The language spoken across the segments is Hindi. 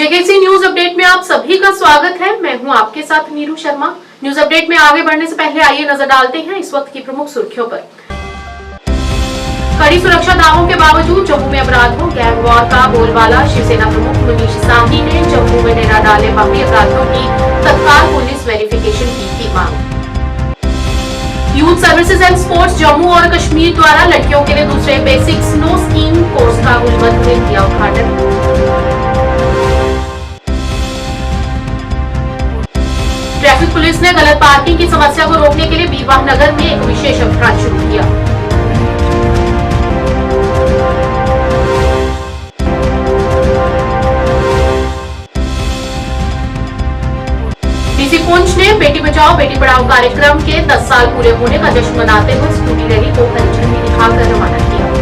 जेकेसी न्यूज अपडेट में आप सभी का स्वागत है। मैं हूं आपके साथ नीरू शर्मा। न्यूज अपडेट में आगे बढ़ने से पहले आइए नजर डालते हैं इस वक्त की प्रमुख सुर्खियों पर। कड़ी सुरक्षा दावों के बावजूद जम्मू में अपराधों गैंग वॉर का बोलबाला। शिवसेना प्रमुख मनीष साहनी ने जम्मू में डेरा डाले बाहरी अपराधियों की तत्काल पुलिस वेरिफिकेशन की थी मांग। Youth services and sports Jammu और कश्मीर द्वारा लड़कियों के लिए दूसरे बेसिक स्नो स्कीइंग कोर्स का गुलमर्ग में किया उद्घाटन। ट्रैफिक पुलिस ने गलत पार्किंग की समस्या को रोकने के लिए बीरवाह नगर में एक विशेष अभियान शुरू किया। डीसी पुंछ ने बेटी बचाओ बेटी पढ़ाओ कार्यक्रम के 10 साल पूरे होने का जश्न मनाते हुए स्कूटी रैली को हरी झंडी दिखाकर रवाना किया।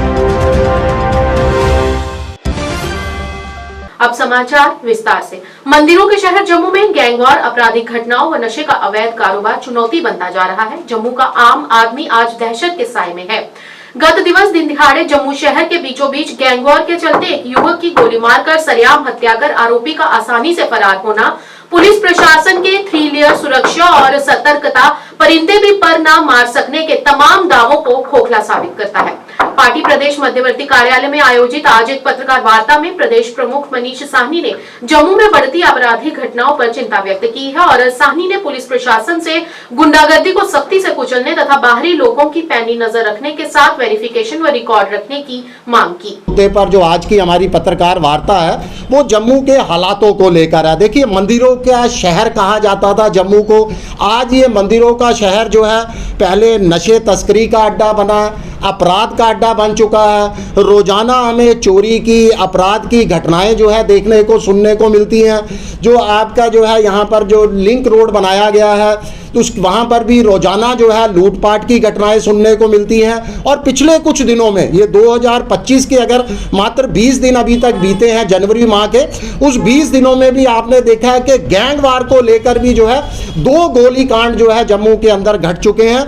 अब समाचार विस्तार से। मंदिरों के शहर जम्मू में गैंगवॉर, आपराधिक घटनाओं व नशे का अवैध कारोबार चुनौती बनता जा रहा है। जम्मू का आम आदमी आज दहशत के साए में है। गत दिवस दिन दिहाड़े जम्मू शहर के बीचों बीच गैंगवॉर के चलते एक युवक की गोली मारकर सरेआम हत्या कर आरोपी का आसानी से फरार होना पुलिस प्रशासन के 3 लेयर सुरक्षा और सतर्कता परिंदे भी पर न मार सकने के तमाम दावों को खोखला साबित करता है। पार्टी प्रदेश मध्यवर्ती कार्यालय में आयोजित आज एक पत्रकार वार्ता में प्रदेश प्रमुख मनीष साहनी ने जम्मू में बढ़ती आपराधिक घटनाओं पर चिंता व्यक्त की है और साहनी ने पुलिस प्रशासन से गुंडागर्दी को सख्ती से कुचलने तथा बाहरी लोगों की पैनी नजर रखने के साथ वेरिफिकेशन व रिकॉर्ड रखने की मांग की। मुद्दे पर जो आज की हमारी पत्रकार वार्ता है वो जम्मू के हालातों को लेकर है। देखिए, मंदिरों का शहर कहा जाता था जम्मू को, आज ये मंदिरों का शहर जो है पहले नशे तस्करी का अड्डा बना, अपराध का अड्डा बन चुका है। रोजाना हमें चोरी की, अपराध की घटनाएं जो है देखने को सुनने को मिलती हैं। जो आपका जो है यहाँ पर जो लिंक रोड बनाया गया है तो वहाँ पर भी रोजाना जो है लूटपाट की घटनाएं सुनने को मिलती हैं। और पिछले कुछ दिनों में ये 2025 के अगर मात्र 20 दिन अभी तक बीते हैं जनवरी माह के, उस 20 दिनों में भी आपने देखा है कि गैंगवार को लेकर भी जो है 2 गोलीकांड जो है जम्मू के अंदर घट चुके हैं।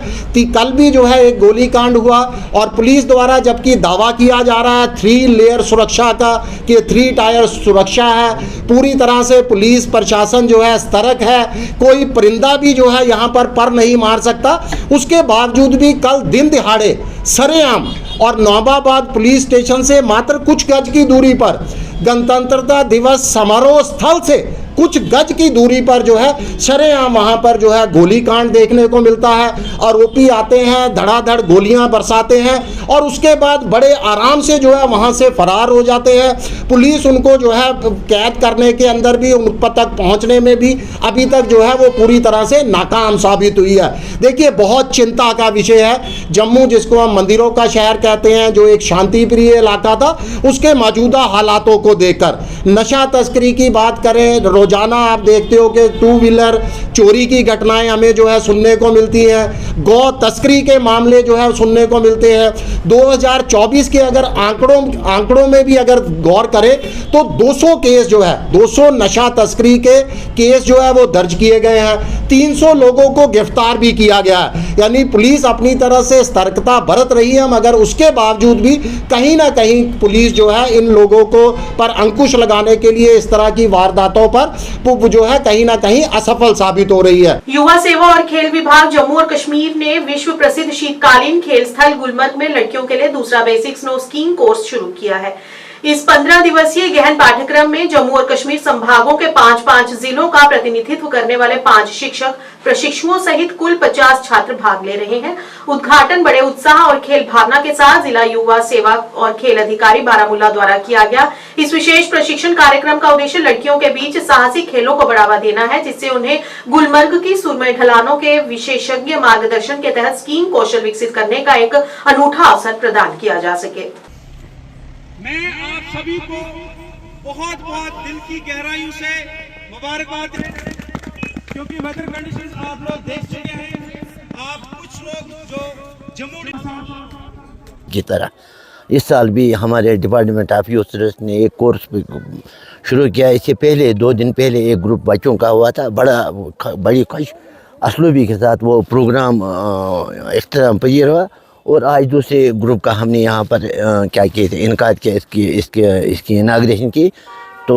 कल भी जो है एक गोलीकांड हुआ और पुलिस द्वारा जबकि दावा किया जा रहा है 3 लेयर सुरक्षा का कि 3 टायर सुरक्षा है, पूरी तरह से पुलिस प्रशासन जो है सतर्क है, कोई परिंदा भी जो है यहाँ पर नहीं मार सकता, उसके बावजूद भी कल दिन दिहाड़े सरेआम और नौबाबाद पुलिस स्टेशन से मात्र कुछ गज की दूरी पर गणतंत्रता दिवस समारोह स्थल से कुछ गज की दूरी पर जो है सरेआम वहाँ पर जो है गोलीकांड देखने को मिलता है। आरोपी आते हैं, धड़ाधड़ गोलियां बरसाते हैं और उसके बाद बड़े आराम से जो है वहाँ से फरार हो जाते हैं। पुलिस उनको जो है कैद करने के अंदर भी उन तक पहुँचने में भी अभी तक जो है वो पूरी तरह से नाकाम साबित हुई है। देखिए, बहुत चिंता का विषय है। जम्मू जिसको हम मंदिरों का शहर कहते हैं, जो एक शांति प्रिय इलाका था, उसके मौजूदा हालातों को देखकर नशा तस्करी की बात करें, रोजाना आप देखते हो कि 2 व्हीलर चोरी की घटनाएं हमें जो है सुनने को मिलती हैं। गौ तस्करी के मामले जो है सुनने को मिलते हैं। 2024 के अगर आंकड़ों में भी अगर गौर करें तो 200 केस जो है 200 नशा तस्करी के केस जो है वो दर्ज किए गए हैं। 300 लोगों को गिरफ्तार भी किया गया है। यानी पुलिस अपनी तरह से सतर्कता बरत रही है, मगर उसके बावजूद भी कहीं ना कहीं पुलिस जो है इन लोगों को पर अंकुश लगाने के लिए इस तरह की वारदातों पर जो है कहीं ना कहीं असफल साबित हो रही है। युवा सेवा और खेल विभाग जम्मू और कश्मीर ने विश्व प्रसिद्ध शीतकालीन खेल स्थल गुलमर्ग में लड़कियों के लिए दूसरा बेसिक स्नो स्कीइंग कोर्स शुरू किया है। इस 15 दिवसीय गहन पाठ्यक्रम में जम्मू और कश्मीर संभागों के 5-5 जिलों का प्रतिनिधित्व करने वाले 5 शिक्षक प्रशिक्षुओं सहित कुल 50 छात्र भाग ले रहे हैं। उद्घाटन बड़े उत्साह और खेल भावना के साथ जिला युवा सेवा और खेल अधिकारी बारामूला द्वारा किया गया। इस विशेष प्रशिक्षण कार्यक्रम का उद्देश्य लड़कियों के बीच साहसिक खेलों को बढ़ावा देना है, जिससे उन्हें गुलमर्ग की सुरमई ढलानों के विशेषज्ञ मार्गदर्शन के तहत स्कीइंग कौशल विकसित करने का एक अनूठा अवसर प्रदान किया जा सके। मैं आप सभी को बहुत दिल की गहराइयों से मुबारकबाद देता हूं, क्योंकि वेदर कंडीशंस आप लोग देख चुके हैं। आप कुछ लोग जो जम्मू की तरह इस साल भी हमारे डिपार्टमेंट ऑफ यूथ सर्विस ने एक कोर्स शुरू किया। इससे पहले 2 दिन पहले एक ग्रुप बच्चों का हुआ था, बड़ी खुश असलूबी के साथ वो प्रोग्राम इख्तिताम पजीर हुआ और आज दूसरे ग्रुप का हमने यहाँ पर क्या किए थे, इनकाद किया, इसकी इनाग्रेशन की। तो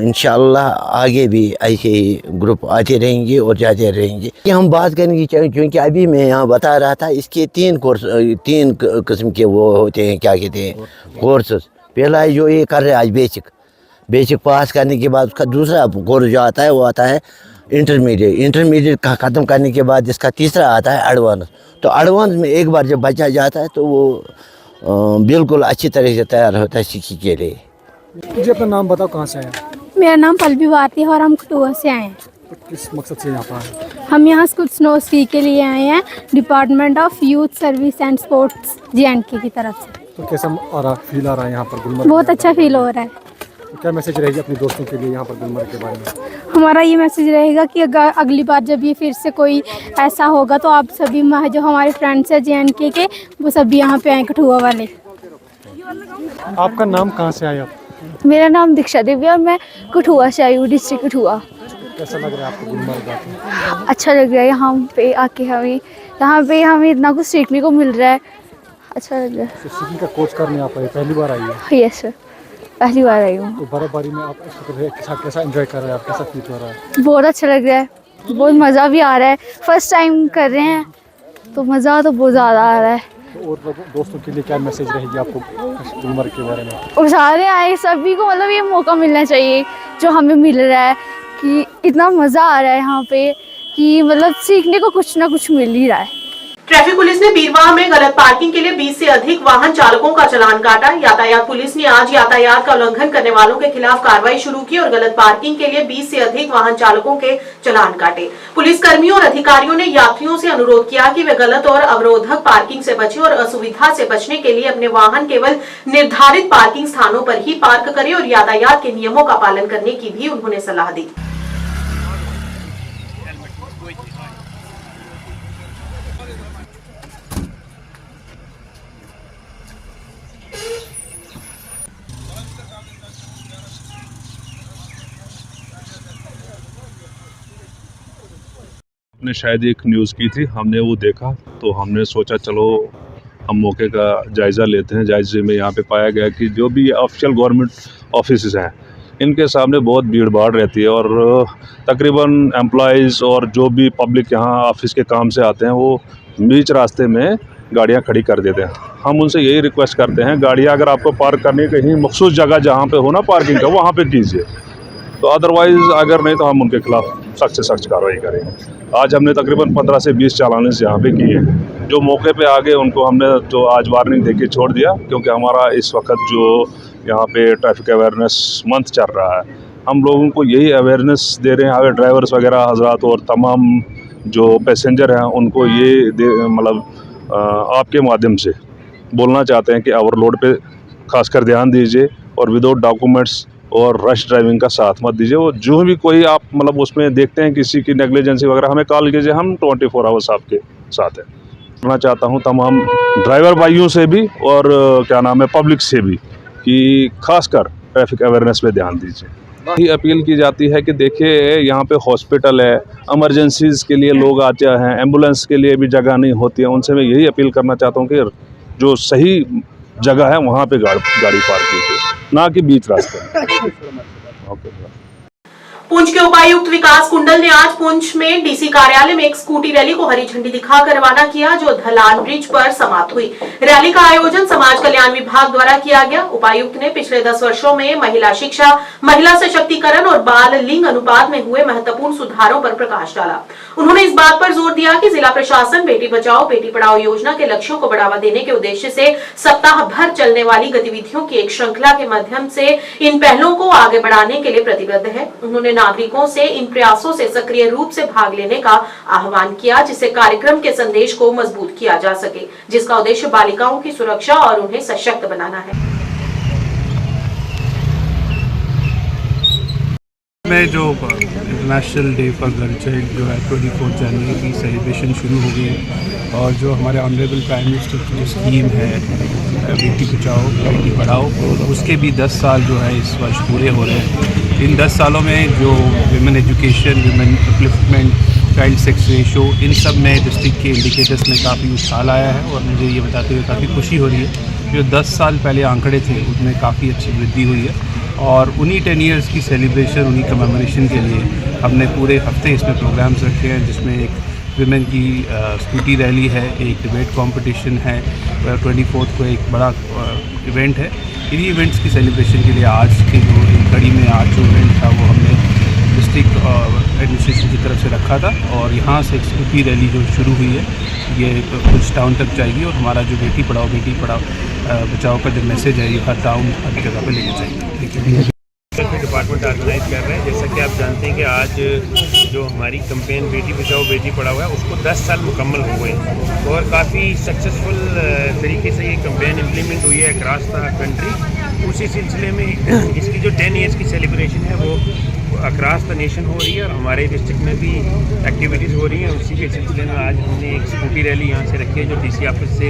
इंशाअल्लाह आगे भी ऐसे ही ग्रुप आते रहेंगे और जाते रहेंगे। कि हम बात करेंगे क्योंकि अभी मैं यहाँ बता रहा था, इसके 3 किस्म के वो होते हैं, क्या कहते हैं, कोर्सेस। पहला है जो ये कर रहे हैं आज बेसिक पास करने के बाद उसका दूसरा कोर्स जो आता है वो आता है इंटरमीडिएट का ख़त्म करने के बाद जिसका तीसरा आता है एडवांस। तो एडवांस में एक बार जब बच्चा जाता है तो वो बिल्कुल अच्छी तरह से तैयार होता है सीखने के लिए। जी अपना नाम बताओ, कहाँ से आए हैं? मेरा नाम पल्लवी भारती है और हम कठुआ से आए हैं। तो किस मकसद से यहाँ पर आए? हम यहाँ कुछ स्नो स्की के लिए आए हैं, department of youth service and sports JNK की तरफ से। तो कैसा फील आ रहा है यहाँ पर गुलमर्ग? बहुत अच्छा फील हो रहा है। तो क्या मैसेज रहेगी अपने दोस्तों के लिए यहाँ पर गुलमर्ग के बारे में? हमारा ये मैसेज रहेगा कि अगर अगली बार जब ये फिर से कोई ऐसा होगा तो आप सभी जो हमारे फ्रेंड्स हैं JNK के, वो सभी यहाँ पे आए कठुआ वाले। आपका नाम, कहाँ से आए आप? मेरा नाम दीक्षा देवी और मैं कठुआ से आई हूँ, डिस्ट्रिक्ट कठुआ। कैसा लग रहा है आपको गुलमर्ग आके? अच्छा लग रहा है यहाँ पे आके, हमें इतना कुछ सीखने को मिल रहा है, अच्छा लग रहा है। तो सिक्किम का कोच करने आप आए, पहली बार आई है? यस सर, पहली बार आई हूँ। तो बर्फबारी में आप कैसा एंजॉय कर रहे हैं, आप कैसा फील हो रहा है? बहुत अच्छा लग रहा है, बहुत मज़ा भी आ रहा है। फर्स्ट टाइम कर रहे हैं तो मज़ा तो बहुत ज़्यादा आ रहा है। तो और दोस्तों के लिए क्या मैसेज रहेगी आपको गुलमर्ग के बारे में? और सारे आए, सभी को मतलब ये मौका मिलना चाहिए जो हमें मिल रहा है, कि इतना मज़ा आ रहा है यहाँ पे कि मतलब सीखने को कुछ ना कुछ मिल ही रहा है। ट्रैफिक पुलिस ने बीरवाह में गलत पार्किंग के लिए 20 से अधिक वाहन चालकों का चालान काटा। यातायात पुलिस ने आज यातायात का उल्लंघन करने वालों के खिलाफ कार्रवाई शुरू की और गलत पार्किंग के लिए 20 से अधिक वाहन चालकों के चालान काटे। पुलिस कर्मियों और अधिकारियों ने यात्रियों से अनुरोध किया कि वे गलत और अवरोधक पार्किंग से बचें और असुविधा से बचने के लिए अपने वाहन केवल निर्धारित पार्किंग स्थानों पर ही पार्क करें और यातायात के नियमों का पालन करने की भी उन्होंने सलाह दी। ने शायद एक न्यूज़ की थी, हमने वो देखा तो हमने सोचा चलो हम मौके का जायज़ा लेते हैं। जायज़े में यहाँ पे पाया गया कि जो भी ऑफिशियल गवर्नमेंट ऑफिस हैं इनके सामने बहुत भीड़ भाड़ रहती है और तकरीबन एम्प्लॉइज़ और जो भी पब्लिक यहाँ ऑफिस के काम से आते हैं वो बीच रास्ते में गाड़ियाँ खड़ी कर देते हैं। हम उनसे यही रिक्वेस्ट करते हैं, गाड़ियाँ अगर आपको पार्क करनी कहीं मखसूस जगह जहाँ पे हो ना पार्किंग का, वहाँ पे कीजिए। तो अदरवाइज़ अगर नहीं तो हम उनके खिलाफ सख्त से सख्त कार्रवाई करेंगे। आज हमने तकरीबन 15 से 20 चालान्स यहाँ पे किए हैं। जो मौके पे आ गए उनको हमने तो आज वार्निंग देके छोड़ दिया, क्योंकि हमारा इस वक्त जो यहाँ पे ट्रैफिक अवेयरनेस मंथ चल रहा है, हम लोगों को यही अवेयरनेस दे रहे हैं। अगर ड्राइवर्स वगैरह हजरात और तमाम जो पैसेंजर हैं उनको ये मतलब आपके माध्यम से बोलना चाहते हैं कि ओवरलोड पे खासकर ध्यान दीजिए और विदाउट डॉक्यूमेंट्स और रश ड्राइविंग का साथ मत दीजिए। और जो भी कोई आप मतलब उसमें देखते हैं किसी की नेग्लिजेंसी वगैरह, हमें कॉल कीजिए, हम 24 आवर्स आपके साथ हैं। कहना चाहता हूँ तमाम ड्राइवर भाइयों से भी और क्या नाम है पब्लिक से भी कि खासकर ट्रैफिक अवेयरनेस पे ध्यान दीजिए। यही अपील की जाती है कि देखिए यहाँ पे हॉस्पिटल है, इमरजेंसीज़ के लिए लोग आते हैं, एम्बुलेंस के लिए भी जगह नहीं होती है। उनसे मैं यही अपील करना चाहता हूँ कि जो सही जगह है वहाँ पे गाड़ी पार्क कीजिए, ना कि बीच रास्ते। पुंछ के उपायुक्त विकास कुंडल ने आज पुंछ में डीसी कार्यालय में एक स्कूटी रैली को हरी झंडी दिखाकर रवाना किया, जो धलान ब्रिज पर समाप्त हुई। रैली का आयोजन समाज कल्याण विभाग द्वारा किया गया। उपायुक्त ने पिछले 10 वर्षों में महिला शिक्षा, महिला सशक्तिकरण और बाल लिंग अनुपात में हुए महत्वपूर्ण सुधारों पर प्रकाश डाला। उन्होंने इस बात पर जोर दिया कि जिला प्रशासन बेटी बचाओ बेटी पढ़ाओ योजना के लक्ष्यों को बढ़ावा देने के उद्देश्य से सप्ताह भर चलने वाली गतिविधियों की एक श्रृंखला के माध्यम से इन पहलों को आगे बढ़ाने के लिए प्रतिबद्ध है। उन्होंने नागरिकों से इन प्रयासों से सक्रिय रूप से भाग लेने का आह्वान किया, जिससे कार्यक्रम के संदेश को मजबूत किया जा सके, जिसका उद्देश्य बालिकाओं की सुरक्षा और उन्हें सशक्त बनाना है। में जो international day for girl child जो है 24 जनवरी की सेलिब्रेशन शुरू हो गई है और जो हमारे ऑनरेबल प्राइम मिनिस्टर की जो स्कीम है बेटी बचाओ बेटी पढ़ाओ, उसके भी 10 साल जो है इस वर्ष पूरे हो रहे हैं। इन 10 सालों में जो women education, women upliftment, child sex ratio, इन सब में डिस्ट्रिक्ट के इंडिकेटर्स में काफ़ी उछाल आया है और मुझे ये बताते हुए काफ़ी खुशी हो रही है जो 10 साल पहले आंकड़े थे उसमें काफ़ी अच्छी वृद्धि हुई है और उन्हीं 10 इयर्स की सेलिब्रेशन, उन्हीं कमेमोरेशन के लिए हमने पूरे हफ्ते इसमें प्रोग्राम्स रखे हैं, जिसमें एक विमेन की स्कूटी रैली है, एक डिबेट कंपटीशन है, 24 को एक बड़ा इवेंट है। इन्हीं इवेंट्स की सेलिब्रेशन के लिए आज के जो कड़ी में आज जो इवेंट था वो हमने डिस्ट्रिक्ट एडमिनिस्ट्रेशन की तरफ से रखा था और यहाँ से एक स्कूटी रैली जो शुरू हुई है ये कुछ टाउन तक जाएगी और हमारा जो बेटी पढ़ाओ बचाओ का जो मैसेज है ये हर टाउन हर जगह पे लेके जाएंगे। Thank you. डिपार्टमेंट ऑर्गेनाइज कर रहे हैं। जैसा कि आप जानते हैं कि आज जो हमारी कैंपेन बेटी बचाओ बेटी पढ़ाओ है उसको 10 साल मुकम्मल हो गए और काफ़ी सक्सेसफुल तरीके से ये कैंपेन इम्प्लीमेंट हुई है अक्रॉस द कंट्री। उसी सिलसिले में इसकी जो 10 ईयर्स की सेलिब्रेशन है वो अक्रॉस द नेशन हो रही है और हमारे डिस्ट्रिक्ट में भी एक्टिविटीज़ हो रही हैं। उसी के सिलसिले में आज हमने एक स्कूटी रैली यहाँ से रखी है जो DC ऑफिस से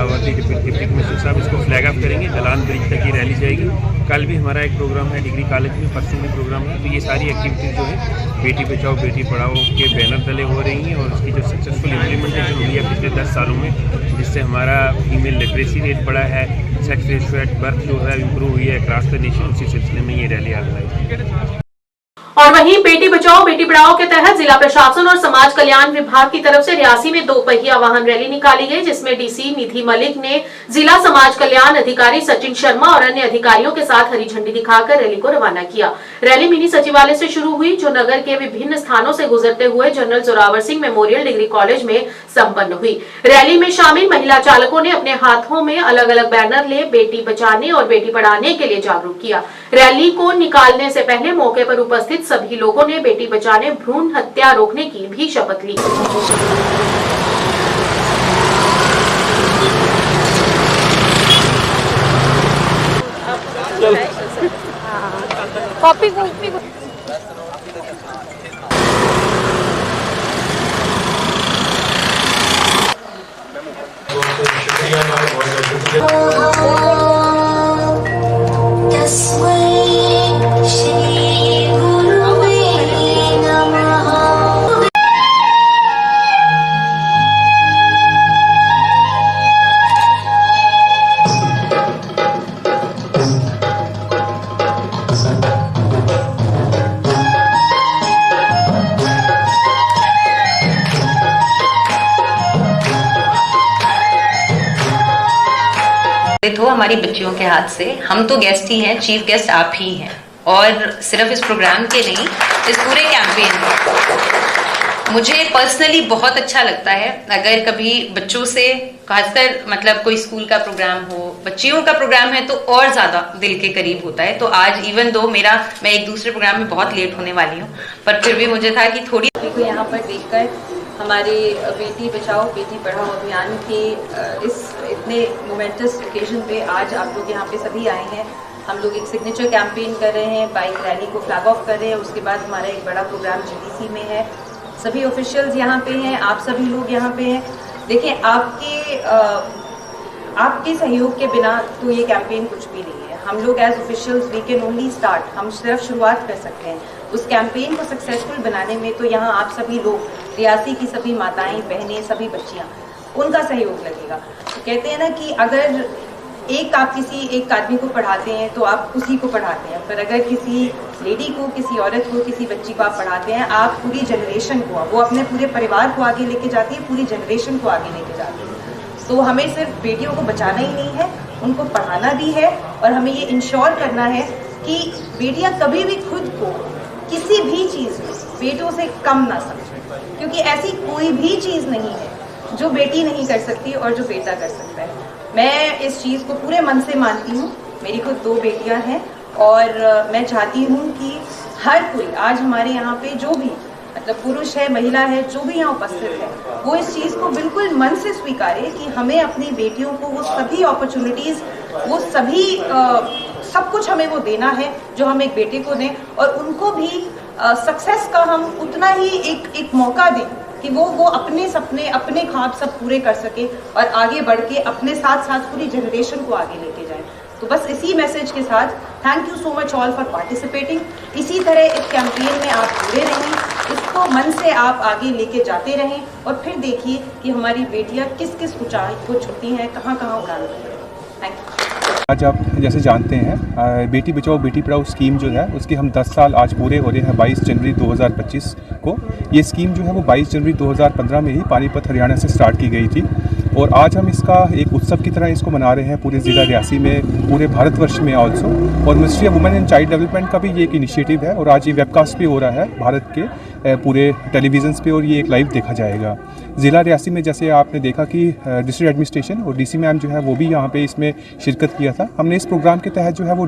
वर्दी डिप्टी कमिश्नर साहब इसको फ्लैग ऑफ करेंगे, दलान ब्रिज तक ये रैली जाएगी। कल भी हमारा एक प्रोग्राम है डिग्री कॉलेज में, परसों में प्रोग्राम है। तो ये सारी एक्टिविटीज़ जो है बेटी बचाओ बेटी पढ़ाओ के बैनर तले हो रही हैं और उसकी जो सक्सेसफुल इम्प्लीमेंटेशन हुई है पिछले 10 सालों में, जिससे हमारा फीमेल लिटरेसी रेट बढ़ा है, सेक्स रेशियो एट बर्थ जो है इम्प्रूव हुई है अक्रॉस द नेशन। उसी सिलसिले में ये रैली ऑर्गेनाइज। और वहीं बेटी बचाओ बेटी पढ़ाओ के तहत जिला प्रशासन और समाज कल्याण विभाग की तरफ से रियासी में 2 पहिया वाहन रैली निकाली गई, जिसमें DC निधि मलिक ने जिला समाज कल्याण अधिकारी सचिन शर्मा और अन्य अधिकारियों के साथ हरी झंडी दिखाकर रैली को रवाना किया। रैली मिनी सचिवालय से शुरू हुई जो नगर के विभिन्न स्थानों से गुजरते हुए general Zorawar Singh memorial degree college में संपन्न हुई। रैली में शामिल महिला चालकों ने अपने हाथों में अलग अलग बैनर ले बेटी बचाने और बेटी पढ़ाने के लिए जागरूक किया। रैली को निकालने से पहले मौके पर उपस्थित सभी लोगों ने बेटी बचाने भ्रूण हत्या रोकने की भी शपथ ली। कॉपी हो हमारी बच्चियों के हाथ से। हम तो गेस्ट ही हैं, चीफ गेस्ट आप ही हैं और सिर्फ इस प्रोग्राम के नहीं, इस पूरे कैंपेन में मुझे पर्सनली बहुत अच्छा लगता है अगर कभी बच्चों से, खासकर मतलब कोई स्कूल का प्रोग्राम हो, बच्चियों का प्रोग्राम है तो और ज्यादा दिल के करीब होता है। तो आज इवन दो मैं एक दूसरे प्रोग्राम में बहुत लेट होने वाली हूँ, पर फिर भी मुझे था कि थोड़ी को यहाँ पर देखकर हमारे बेटी बचाओ बेटी पढ़ाओ अभियान के इस इतने मोमेंटस ओकेजन पे आज आप लोग यहाँ पे सभी आए हैं। हम लोग एक सिग्नेचर कैंपेन कर रहे हैं, बाइक रैली को फ्लैग ऑफ कर रहे हैं। उसके बाद हमारा एक बड़ा प्रोग्राम GDC में है। सभी ऑफिशियल्स यहाँ पे हैं, आप सभी लोग यहाँ पे हैं। देखिए आपके सहयोग के बिना तो ये कैंपेन कुछ भी नहीं है। हम लोग as officials we can only start, हम सिर्फ शुरुआत कर सकते हैं। उस कैंपेन को सक्सेसफुल बनाने में तो यहाँ आप सभी लोग, रियासी की सभी माताएं बहनें, सभी बच्चियाँ, उनका सहयोग लगेगा। तो कहते हैं ना कि अगर आप किसी एक आदमी को पढ़ाते हैं तो आप उसी को पढ़ाते हैं, पर अगर किसी लेडी को, किसी औरत को, किसी बच्ची को आप पढ़ाते हैं, आप पूरी जनरेशन को, वो अपने पूरे परिवार को आगे लेके जाती है, पूरी जनरेशन को आगे लेके जाती है। तो हमें सिर्फ बेटियों को बचाना ही नहीं है, उनको पढ़ाना भी है और हमें ये इंश्योर करना है कि बेटियां कभी भी खुद को किसी भी चीज़ में बेटों से कम ना समझें, क्योंकि ऐसी कोई भी चीज़ नहीं है जो बेटी नहीं कर सकती और जो बेटा कर सकता है। मैं इस चीज़ को पूरे मन से मानती हूँ। मेरी खुद 2 बेटियाँ हैं और मैं चाहती हूँ कि हर कोई आज हमारे यहाँ पे जो भी मतलब पुरुष है, महिला है, जो भी यहाँ उपस्थित है, वो इस चीज़ को बिल्कुल मन से स्वीकारे कि हमें अपनी बेटियों को वो सभी अपॉर्चुनिटीज़, वो सभी सब कुछ हमें वो देना है जो हम एक बेटे को दें, और उनको भी सक्सेस का हम उतना ही एक मौका दें कि वो अपने सपने, अपने ख्वाब सब पूरे कर सके और आगे बढ़ के अपने साथ साथ पूरी जनरेशन को आगे लेके जाए। तो बस इसी मैसेज के साथ thank you so much all for participating. इसी तरह इस कैंपेन में आप जुड़े रहें, इसको मन से आप आगे लेके जाते रहें और फिर देखिए कि हमारी बेटियां किस किस ऊंचाई को छूती हैं, कहाँ कहाँ उड़ान भरती हैं। Thank you. आज आप जैसे जानते हैं बेटी बचाओ बेटी पढ़ाओ स्कीम जो है उसके हम 10 साल आज पूरे हो रहे हैं 22 जनवरी 2025 को। ये स्कीम जो है वो 22 जनवरी 2015 में ही पानीपत हरियाणा से स्टार्ट की गई थी और आज हम इसका एक उत्सव की तरह इसको मना रहे हैं पूरे ज़िला रियासी में, पूरे भारतवर्ष में ऑल्सो। और ministry of women and child development का भी ये एक इनिशिएटिव है और आज ये वेबकास्ट भी हो रहा है भारत के पूरे टेलीविज़न पे और ये एक लाइव देखा जाएगा। ज़िला रियासी में जैसे आपने देखा कि डिस्ट्रिक्ट एडमिनिस्ट्रेशन और डीसी मैम जो है वो भी यहाँ पे इसमें शिरकत किया था। हमने इस प्रोग्राम के तहत जो है वो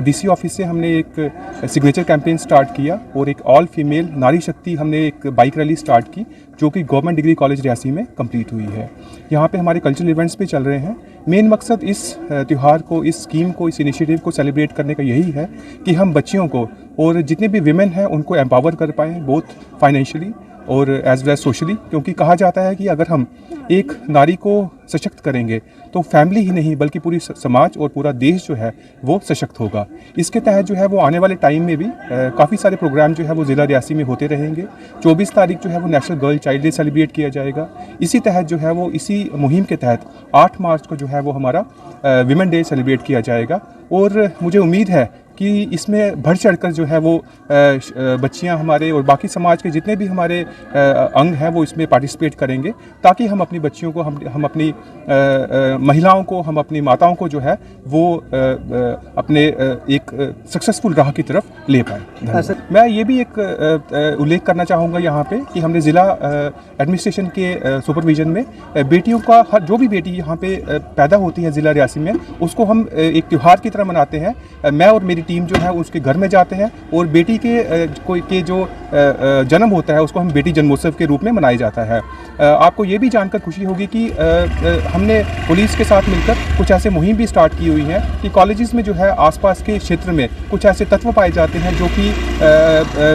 डीसी ऑफिस से हमने एक सिग्नेचर कैंपेन स्टार्ट किया और एक ऑल फीमेल नारी शक्ति हमने एक बाइक रैली स्टार्ट की जो कि गवर्नमेंट डिग्री कॉलेज रियासी में कंप्लीट हुई है। यहाँ पे हमारे कल्चरल इवेंट्स भी चल रहे हैं। मेन मकसद इस त्यौहार को, इस स्कीम को, इस इनिशिएटिव को सेलिब्रेट करने का यही है कि हम बच्चियों को और जितने भी विमेन हैं उनको एम्पावर कर पाएँ, बोथ फाइनेंशियली और एज वेल सोशली। क्योंकि कहा जाता है कि अगर हम एक नारी को सशक्त करेंगे तो फैमिली ही नहीं बल्कि पूरी समाज और पूरा देश जो है वो सशक्त होगा। इसके तहत जो है वो आने वाले टाइम में भी काफ़ी सारे प्रोग्राम जो है वो ज़िला रियासी में होते रहेंगे। 24 तारीख जो है वो national girl child day celebrate किया जाएगा। इसी तहत जो है वो इसी मुहिम के तहत 8 मार्च को जो है वो हमारा विमेन डे सेलिब्रेट किया जाएगा। और मुझे उम्मीद है कि इसमें बढ़ चढ़कर जो है वो बच्चियां हमारे और बाकी समाज के जितने भी हमारे अंग हैं वो इसमें पार्टिसिपेट करेंगे ताकि हम अपनी बच्चियों को, हम अपनी महिलाओं को, हम अपनी माताओं को जो है वो अपने एक सक्सेसफुल राह की तरफ ले पाएँ। मैं ये भी एक उल्लेख करना चाहूँगा यहाँ पे कि हमने ज़िला एडमिनिस्ट्रेशन के सुपरविजन में बेटियों का हर जो भी बेटी यहाँ पे पैदा होती है ज़िला रियासी में उसको हम एक त्यौहार की तरह मनाते हैं। मैं और मेरी टीम जो है उसके घर में जाते हैं और बेटी के जो जन्म होता है उसको हम बेटी जन्मोत्सव के रूप में मनाया जाता है। आपको ये भी जानकर खुशी होगी कि हमने पुलिस के साथ मिलकर कुछ ऐसे मुहिम भी स्टार्ट की हुई है कि कॉलेजेस में जो है आसपास के क्षेत्र में कुछ ऐसे तत्व पाए जाते हैं जो कि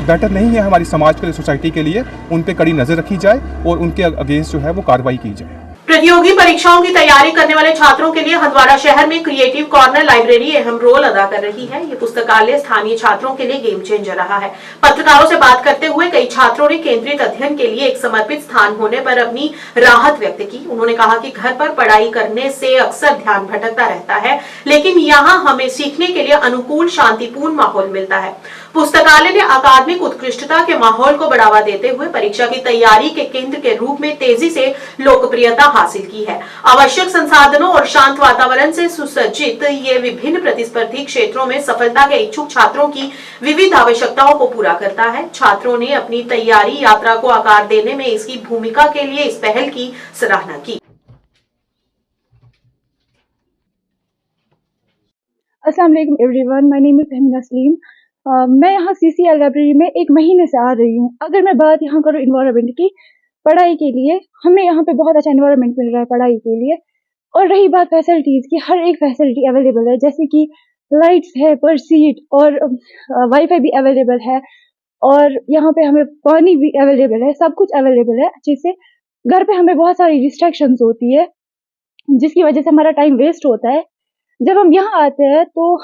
बेटर नहीं है हमारी समाज के लिए, सोसाइटी के लिए। उन पर कड़ी नज़र रखी जाए और उनके अगेंस्ट जो है वो कार्रवाई की जाए। प्रतियोगी परीक्षाओं की तैयारी करने वाले छात्रों के लिए हंदवाड़ा शहर में क्रिएटिव कॉर्नर लाइब्रेरी अहम रोल अदा कर रही है। ये पुस्तकालय स्थानीय छात्रों के लिए गेम चेंजर रहा है। पत्रकारों से बात करते हुए कई छात्रों ने केंद्रित अध्ययन के लिए एक समर्पित स्थान होने पर अपनी राहत व्यक्त की। उन्होंने कहा कि घर पर पढ़ाई करने से अक्सर ध्यान भटकता रहता है, लेकिन यहाँ हमें सीखने के लिए अनुकूल शांतिपूर्ण माहौल मिलता है। पुस्तकालय ने अकादमिक उत्कृष्टता के माहौल को बढ़ावा देते हुए परीक्षा की तैयारी के केंद्र के रूप में तेजी से लोकप्रियता हासिल की है। आवश्यक संसाधनों और शांत वातावरण से सुसज्जित ये विभिन्न प्रतिस्पर्धी क्षेत्रों में सफलता के इच्छुक छात्रों की विविध आवश्यकताओं को पूरा करता है। छात्रों ने अपनी तैयारी यात्रा को आकार देने में इसकी भूमिका के लिए इस पहल की सराहना की। अस्सलाम वालेकुम everyone, my name is Tahmina Salim. मैं यहाँ CCL लाइब्रेरी में 1 महीने से आ रही हूँ। अगर मैं बात यहाँ करूँ इन्वायरमेंट की, पढ़ाई के लिए हमें यहाँ पे बहुत अच्छा इन्वायरमेंट मिल रहा है पढ़ाई के लिए। और रही बात फैसिलिटीज़ की, हर एक फैसिलिटी अवेलेबल है, जैसे कि लाइट्स है पर सीट और वाईफाई भी अवेलेबल है और यहाँ पे हमें पानी भी अवेलेबल है, सब कुछ अवेलेबल है अच्छे से। घर पे हमें बहुत सारी डिस्ट्रैक्शंस होती है जिसकी वजह से हमारा टाइम वेस्ट होता है। जब हम यहाँ आते हैं तो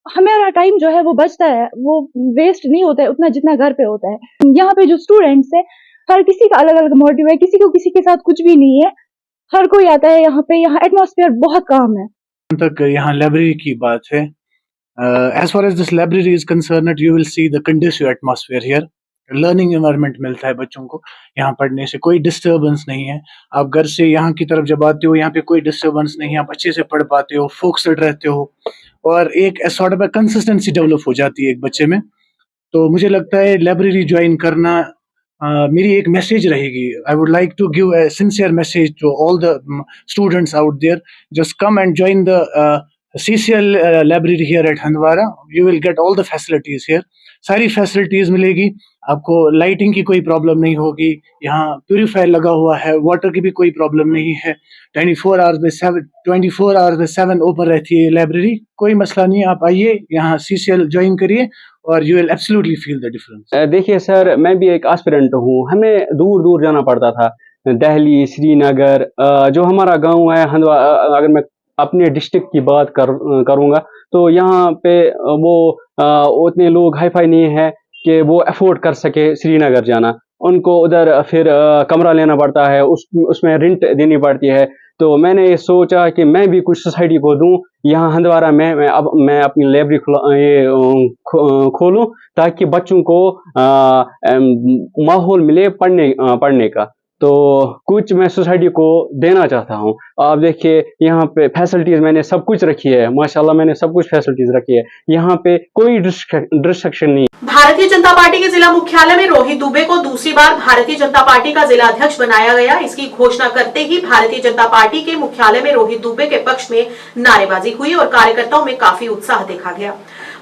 हमारा टाइम जो है वो बचता है, वो वेस्ट नहीं होता है उतना जितना घर पे होता है। यहाँ पे जो स्टूडेंट्स है हर किसी का अलग अलग मोटिव है, किसी को किसी के साथ कुछ भी नहीं है, हर कोई आता है यहाँ पे। यहाँ एटमॉस्फेयर बहुत काम है। तक यहाँ लाइब्रेरी की बात है, as far as this library is concerned you will see the conducive atmosphere here. Learning environment मिलता है बच्चों को, यहाँ पढ़ने से कोई डिस्टर्बेंस नहीं है। आप घर से यहाँ की तरफ जब आते हो यहाँ पे कोई डिस्टर्बेंस नहीं है, आप अच्छे से पढ़ पाते हो, फोकस्ड रहते हो और एक सॉर्ट ऑफ कंसिस्टेंसी डेवलप हो जाती है एक बच्चे में। तो मुझे लगता है लाइब्रेरी ज्वाइन करना मेरी एक मैसेज रहेगी। I would like to give a sincere message to all the students out there, just come and join the CCL library here at Handwara. You will get all the facilities here, सारी फैसिलिटीज मिलेगी आपको। लाइटिंग की कोई प्रॉब्लम नहीं होगी, यहाँ प्यूरीफायर लगा हुआ है, वाटर की भी कोई प्रॉब्लम नहीं है। 24 आवर्स में 7 ओपन रहती है लाइब्रेरी, कोई मसला नहीं। आप आइए यहाँ CCL ज्वाइन करिए और you will absolutely feel the difference. देखिए सर, मैं भी एक एस्पिरेंट हूँ, हमें दूर दूर जाना पड़ता था, दिल्ली, श्रीनगर। जो हमारा गांव है हंदवाड़ा, अगर मैं अपने डिस्ट्रिक्ट की बात करूँगा तो यहाँ पे वो उतने लोग हाई फाई नहीं है कि वो अफोर्ड कर सके श्रीनगर जाना। उनको उधर फिर कमरा लेना पड़ता है, उसमें रेंट देनी पड़ती है। तो मैंने ये सोचा कि मैं भी कुछ सोसाइटी को दूं। यहाँ हंदवारा में मैं अपनी लाइब्रेरी खोलूं ताकि बच्चों को माहौल मिले पढ़ने का। तो कुछ मैं सोसाइटी को देना चाहता हूँ। आप देखिए यहाँ पे फैसिलिटीज़ मैंने सब कुछ रखी है, माशाल्लाह मैंने सब कुछ फैसिलिटीज़ रखी है। यहाँ पे कोई डिस्ट्रक्शन नहीं। भारतीय जनता पार्टी के जिला मुख्यालय में रोहित दुबे को दूसरी बार भारतीय जनता पार्टी का जिला अध्यक्ष बनाया गया। इसकी घोषणा करते ही भारतीय जनता पार्टी के मुख्यालय में रोहित दुबे के पक्ष में नारेबाजी हुई और कार्यकर्ताओं में काफी उत्साह देखा गया।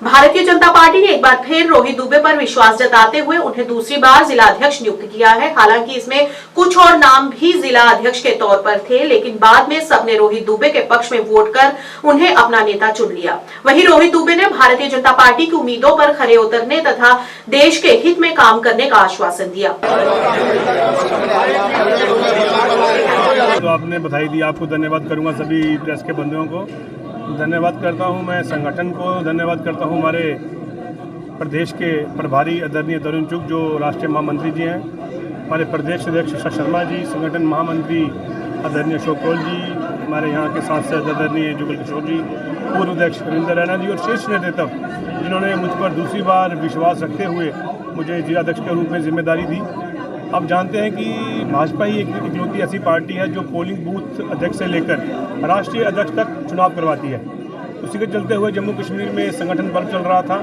भारतीय जनता पार्टी ने एक बार फिर रोहित दुबे पर विश्वास जताते हुए उन्हें दूसरी बार जिला अध्यक्ष नियुक्त किया है। हालांकि इसमें कुछ और नाम भी जिला अध्यक्ष के तौर पर थे, लेकिन बाद में सबने रोहित दुबे के पक्ष में वोट कर उन्हें अपना नेता चुन लिया। वहीं रोहित दुबे ने भारतीय जनता पार्टी की उम्मीदों पर खरे उतरने तथा देश के हित में काम करने का आश्वासन दिया। तो आपने बधाई दी, आपको धन्यवाद करूंगा, सभी प्रेस के बंधुओं को धन्यवाद करता हूं, मैं संगठन को धन्यवाद करता हूं, हमारे प्रदेश के प्रभारी आदरणीय तरुण चुग जो राष्ट्रीय महामंत्री जी हैं, हमारे प्रदेश अध्यक्ष शशि शर्मा जी, संगठन महामंत्री आदरणीय अशोक कौल जी, हमारे यहाँ के सांसद आदरणीय जुगल किशोर जी, पूर्व अध्यक्ष हरिंदर रैना जी और शीर्ष नेतृत्व जिन्होंने मुझ पर दूसरी बार विश्वास रखते हुए मुझे जिलाध्यक्ष के रूप में जिम्मेदारी दी। आप जानते हैं कि भाजपा ही एक इकलौती ऐसी पार्टी है जो पोलिंग बूथ अध्यक्ष से लेकर राष्ट्रीय अध्यक्ष तक चुनाव करवाती है। उसी के चलते हुए जम्मू कश्मीर में संगठन पर्व चल रहा था।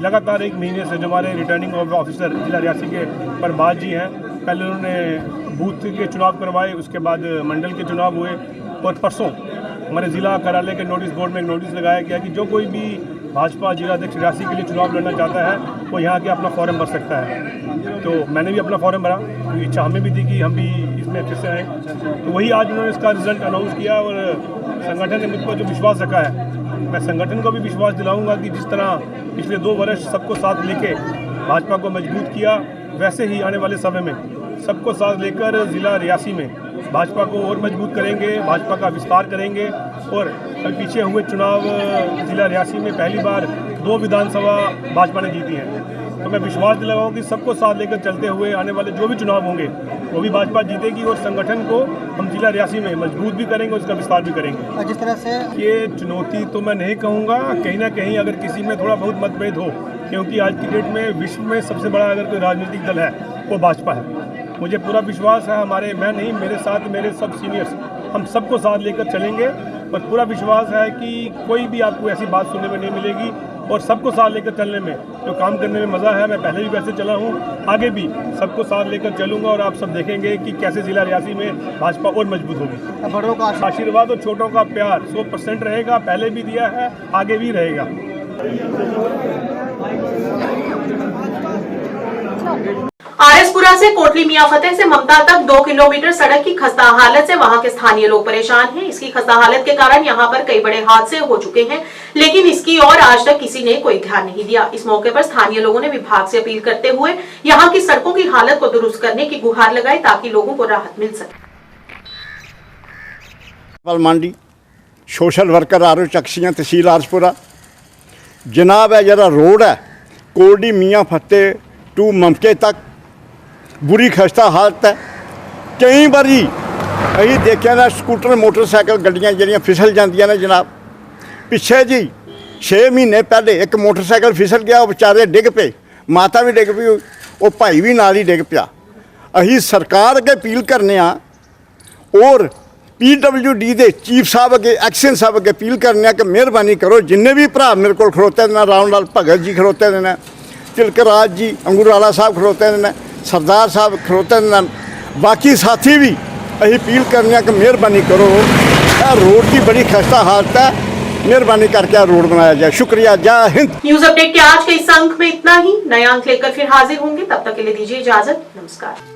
लगातार एक महीने से जो हमारे रिटर्निंग ऑफिसर जिला रियासी के परबाज जी हैं, पहले उन्होंने बूथ के चुनाव करवाए, उसके बाद मंडल के चुनाव हुए और परसों हमारे जिला कार्यालय के नोटिस बोर्ड में एक नोटिस लगाया गया कि जो कोई भी भाजपा जिलाध्यक्ष रियासी के लिए चुनाव लड़ना चाहता है वो यहाँ के अपना फॉर्म भर सकता है। तो मैंने भी अपना फॉर्म भरा, तो इच्छा हमें भी थी कि हम भी इसमें अच्छे से आएँ। तो वही आज उन्होंने इसका रिजल्ट अनाउंस किया और संगठन ने मुझ पर जो विश्वास रखा है, मैं संगठन को भी विश्वास दिलाऊंगा कि जिस तरह पिछले 2 वर्ष सबको साथ लेके भाजपा को मजबूत किया, वैसे ही आने वाले समय में सबको साथ लेकर जिला रियासी में भाजपा को और मजबूत करेंगे, भाजपा का विस्तार करेंगे। और कल पीछे हुए चुनाव जिला रियासी में पहली बार 2 विधानसभा भाजपा ने जीती हैं। तो मैं विश्वास दिलाऊँ कि सबको साथ लेकर चलते हुए आने वाले जो भी चुनाव होंगे वो भी भाजपा जीतेगी और संगठन को हम जिला रियासी में मजबूत भी करेंगे, उसका विस्तार भी करेंगे। जिस तरह से ये चुनौती तो मैं नहीं कहूँगा, कहीं ना कहीं अगर किसी में थोड़ा बहुत मतभेद हो, क्योंकि आज की डेट में विश्व में सबसे बड़ा अगर कोई राजनीतिक दल है वो भाजपा है। मुझे पूरा विश्वास है, मेरे साथ मेरे सब सीनियर्स, हम सबको साथ लेकर चलेंगे और पूरा विश्वास है कि कोई भी आपको ऐसी बात सुनने में नहीं मिलेगी और सबको साथ लेकर चलने में जो काम करने में मज़ा है। मैं पहले भी वैसे चला हूँ, आगे भी सबको साथ लेकर चलूँगा और आप सब देखेंगे कि कैसे जिला रियासी में भाजपा और मजबूत होगी। बड़ों का आशीर्वाद और छोटों का प्यार 100% रहेगा, पहले भी दिया है, आगे भी रहेगा। आरएसपुरा से कोटली मियां फतेह से ममता तक 2 किलोमीटर सड़क की खस्ता हालत से वहां के स्थानीय लोग परेशान हैं। इसकी खस्ता हालत के कारण यहां पर कई बड़े हादसे हो चुके हैं, लेकिन इसकी ओर आज तक किसी ने कोई ध्यान नहीं दिया। इस मौके पर स्थानीय लोगों ने विभाग से अपील करते हुए यहां की सड़कों की हालत को दुरुस्त करने की गुहार लगाई ताकि लोगों को राहत मिल सके। मंडी सोशल वर्कर आरो चक्सियां तहसील आरएसपुरा जनाब है, जरा रोड है कोटली मियां फतेह टू ममके तक बुरी खस्ता हालत है। कई बारी अभी देखा ना स्कूटर मोटरसाइकिल गड्डियां जड़ियाँ फिसल जांदियां ने जनाब। पिछे जी 6 महीने पहले एक मोटरसाइकिल फिसल गया, वो बेचारे डिग पे, माता भी डिग पई, वो भाई भी नाल ही डिग पिया। अही सरकार अगे अपील करने और PWD के चीफ साहब अगे एक्शन साहब अगे अपील करने कि मेहरबानी करो, जिन्ने भी भरा मेरे को खड़ोते ने, राम लाल भगत जी खड़ोते ने, तिलकराज जी अंगूराला साहब खड़ोते ने, सरदार साहब खड़ोते ने, बाकी साथी भी अही अपील करने कि मेहरबानी करो, रोड की बड़ी खस्ता हालत है, मेहरबानी करके रोड बनाया जाए। शुक्रिया, जय हिंद। न्यूज अपडेट के आज के इस अंक में इतना ही। नया अंक लेकर फिर हाजिर होंगे, तब तक के लिए दीजिए इजाजत। नमस्कार।